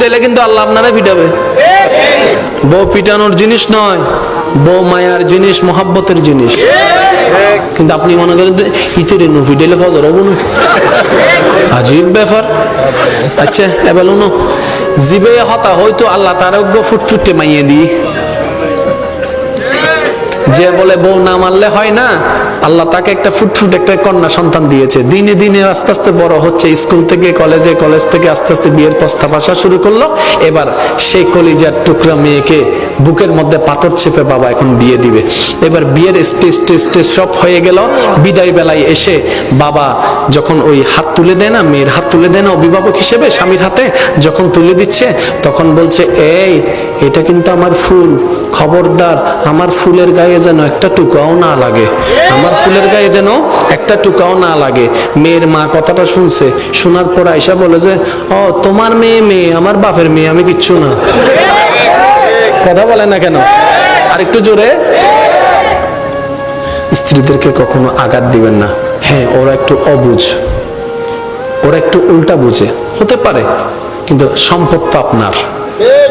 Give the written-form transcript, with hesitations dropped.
তাহলে কিন্তু আল্লাহ আপনারা পিটাবে। বউ পিটানোর জিনিস নয়, বউ মায়ার জিনিস, মহাব্বতের জিনিস। কিন্তু আপনি মনে করেন ইতিরে নু পিটাইলে ফজর হবো না, আজীব ব্যাপার। আচ্ছা এবার উনো জিবে হতা হয়তো আল্লাহ তার ফুটফুটে মাইয়ে দিই, যে বলে বউ না মারলে হয় না, আল্লাহ তাকে একটা ফুটফুট একটা কন্যা সন্তান দিয়েছে। দিনে দিনে আস্তে আস্তে বড় হচ্ছে, স্কুল থেকে কলেজে, কলেজ থেকে আস্তে আস্তে বিয়ের প্রস্তাব আসা শুরু করলো। এবার সেই কলিজার টুকরা মেয়েকে বুকের মধ্যে পাথর চেপে বাবা এখন বিয়ে দিবে। এবার বিয়ের স্টেজ সব হয়ে গেল। বিদায় বেলায় এসে বাবা যখন ওই হাত তুলে দেয় না, মেয়ের হাত তুলে দেয় না অভিভাবক হিসেবে স্বামীর হাতে, যখন তুলে দিচ্ছে তখন বলছে, এই এটা কিন্তু আমার ফুল, খবরদার আমার ফুলের গায়ে যেন একটা টুকাও না লাগে, আমার ফুলের গায়ে যেন একটা টুকাও না লাগে। মেয়ের মা কথাটা শুনছে, শোনার পর আয়সা বলে যে, ও তোমার মেয়ে আমার বাপের মেয়ে, আমি কিচ্ছু না। কথা বলে না কেন? আর একটু জোরে। স্ত্রীদেরকে কখনো আঘাত দিবেন না। হ্যাঁ ওরা একটু অবুঝ, ওরা একটু উল্টা বুঝে হতে পারে, কিন্তু সম্পদ তো আপনার।